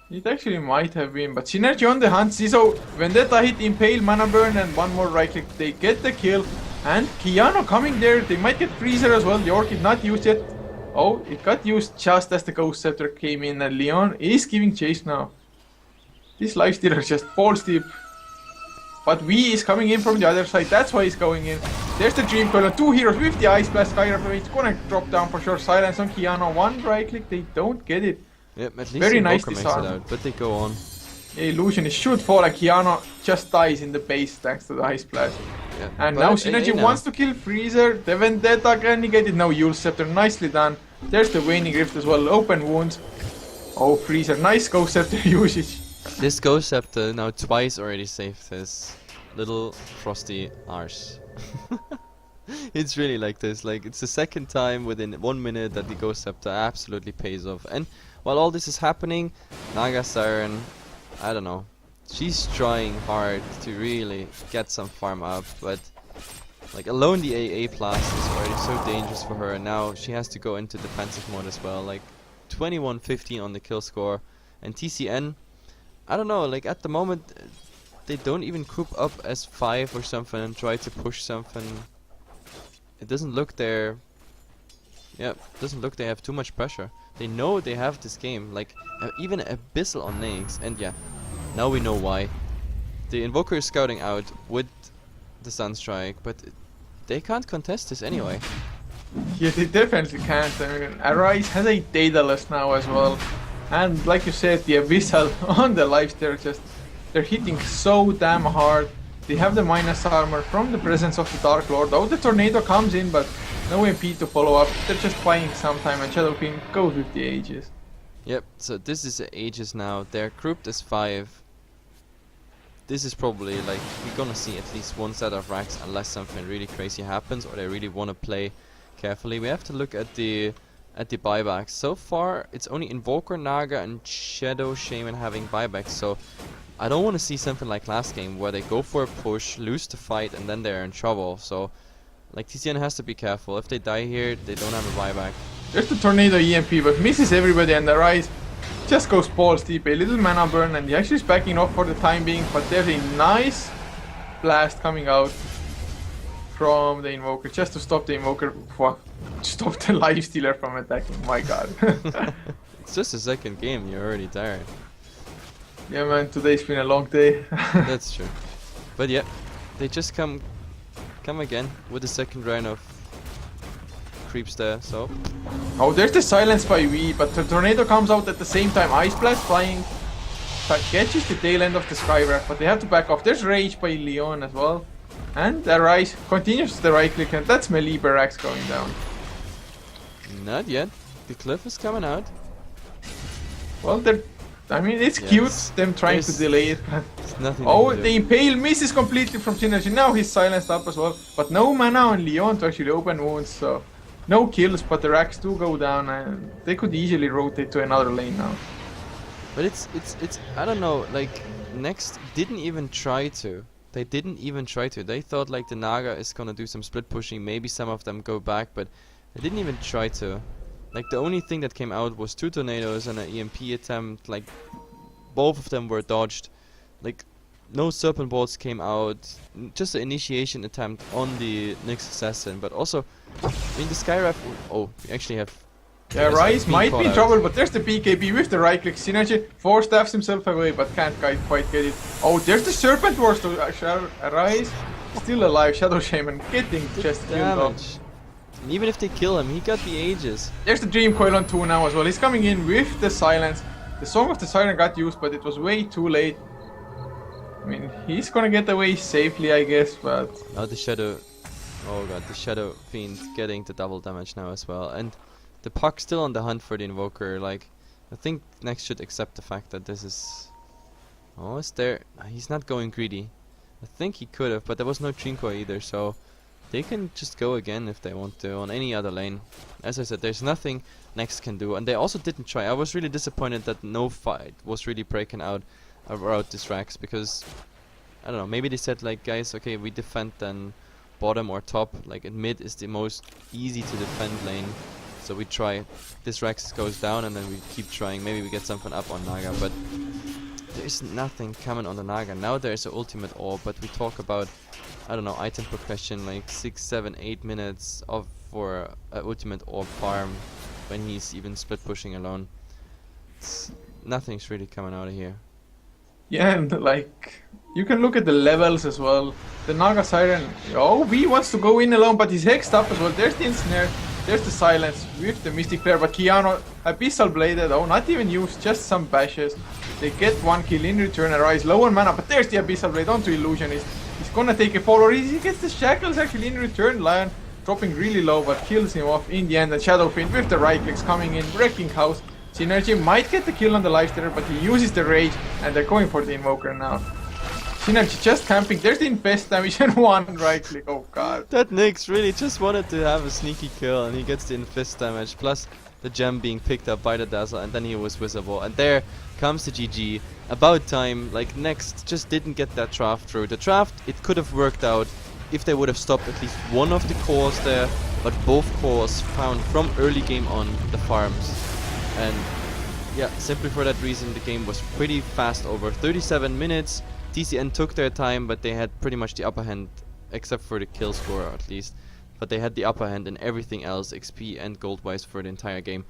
It actually might have been, but Synergy on the hunt. So Vendetta hit Impale, Mana Burn, and one more right click. They get the kill. And Kiano coming there. They might get Freezer as well. The Orchid not used yet. Oh, it got used just as the Ghost Scepter came in, and Leon is giving chase now. This Lifestealer just falls deep. But V is coming in from the other side. That's why he's going in. There's the Dream Coil. 2 heroes with the Ice Blast. Skyrapper. It's gonna drop down for sure. Silence on Kiano. 1 right click. They don't get it. Yep, at least Very Invoker nice makes it disarm. out, but they go on. Illusionist should fall, and Kiano just dies in the base thanks to the Ice Blast. Yeah. And But now AA Synergy now. wants to kill Freezer. The Vendetta can negate it. Now Yule Scepter, nicely done. There's the Waning Rift as well. Open wounds. Oh, Freezer, nice Ghost Scepter usage. This Ghost Scepter now twice already saved his little frosty arse. It's really like this. Like, it's the second time within 1 minute that the Ghost Scepter absolutely pays off. And while all this is happening, Naga Siren, I don't know. She's trying hard to really get some farm up, but like alone the AA blast is already so dangerous for her, and now she has to go into defensive mode as well. Like 21-15 on the kill score, and TCN, I don't know, like at the moment they don't even group up as 5 or something and try to push something. It doesn't look there. Yeah, it doesn't look they have too much pressure. They know they have this game, like even Abyssal on Naix, and yeah, now we know why. The Invoker is scouting out with the Sunstrike, but they can't contest this anyway. Yeah, they definitely can't. I mean, Arise has a Daedalus now as well. And like you said, the Abyssal on the lives, they're hitting so damn hard. They have the minus armor from the presence of the Dark Lord. Oh, the Tornado comes in, but no MP to follow up. They're just buying some time, and Shadow King goes with the Aegis. Yep, so this is Aegis now. They're grouped as 5. This is probably like, we're gonna see at least one set of racks unless something really crazy happens or they really want to play carefully. We have to look at the buybacks. So far, it's only Invoker, Naga, and Shadow Shaman having buybacks. So I don't want to see something like last game where they go for a push, lose the fight, and then they're in trouble. So like TCN has to be careful. If they die here, they don't have a buyback. There's the Tornado EMP, but misses everybody, and Arise just goes balls deep. A little mana burn, and he actually is backing off for the time being. But there's a nice blast coming out from the Invoker just to stop the Invoker, stop the Lifestealer from attacking. My god. It's just a second game, you're already tired. Yeah man, today's been a long day. That's true. But yeah, they just come again with the second round of creeps there, so. Oh, there's the silence by V, but the tornado comes out at the same time. Ice Blast flying catches the tail end of the Skywrath, but they have to back off. There's Rage by Leon as well. And the Rise continues the right click, and that's melee barracks going down. Not yet. The cliff is coming out. Well, I mean, it's Yes. cute, them trying to delay it. There's nothing Oh, they can the do. Impale misses completely from Synergy. Now he's silenced up as well. But no mana on Leon to actually open wounds, so no kills, but the racks do go down, and they could easily rotate to another lane now. But it's I don't know, like Next didn't even try to. They didn't even try to. They thought like the Naga is gonna do some split pushing, maybe some of them go back, but they didn't even try to. Like the only thing that came out was 2 tornadoes and an EMP attempt, like both of them were dodged. Like no serpent bolts came out, just an initiation attempt on the next assassin, but also I mean the Skywrath, oh, we actually have Yeah, there's Rise a might call be in out. trouble, but there's the BKB with the right click Synergy. Four staffs himself away, but can't quite get it. Oh, there's the Serpent Wars to Rise. Still alive, Shadow Shaman getting just killed off. damage. And even if they kill him, he got the Aegis. There's the Dream Coil on 2 now as well. He's coming in with the Silence. The Song of the Siren got used, but it was way too late. I mean, he's gonna get away safely, I guess, but... Now the Shadow, oh god, the Shadow Fiend getting the double damage now as well. And the Puck still on the hunt for the Invoker. Like, I think Next should accept the fact that this is... Oh, is there... He's not going greedy. I think he could have, but there was no Trinko either, so... They can just go again if they want to on any other lane. As I said, there's nothing Next can do, and they also didn't try. I was really disappointed that no fight was really breaking out around these racks, because I don't know, maybe they said like, guys, okay, we defend then bottom or top, like in mid is the most easy to defend lane, so we try. This Rex goes down and then we keep trying, maybe we get something up on Naga, but there's nothing coming on the Naga. Now there's an ultimate orb, but we talk about, I don't know, item progression like 6, 7, 8 minutes of for ultimate orb farm when he's even split pushing alone. Nothing's really coming out of here. Yeah, and like, you can look at the levels as well. The Naga Siren, oh, V wants to go in alone, but he's hexed up as well. There's the Ensnare, there's the Silence with the Mystic Flare, but Kiano, Abyssal Bladed, oh, not even used, just some bashes. They get 1 kill in return, Arise low on mana, but there's the Abyssal Blade onto Illusionist. He's gonna take a fall, or he gets the Shackles actually in return. Lion dropping really low, but kills him off in the end. And Shadow Fiend with the right clicks coming in, wrecking house. Synergy might get the kill on the Lifestealer, but he uses the Rage, and they're going for the Invoker now. Synergy just camping, there's the Infest damage and 1 right click, oh god. That Nyx really just wanted to have a sneaky kill, and he gets the Infest damage, plus the gem being picked up by the Dazzle, and then he was visible. And there comes the GG. About time. Like, Next just didn't get that draft through. The draft, it could have worked out if they would have stopped at least one of the cores there, but both cores found from early game on the farms. And yeah, simply for that reason, the game was pretty fast over. 37 minutes. TCN took their time, but they had pretty much the upper hand, except for the kill score at least. But they had the upper hand in everything else, XP and gold wise, for the entire game.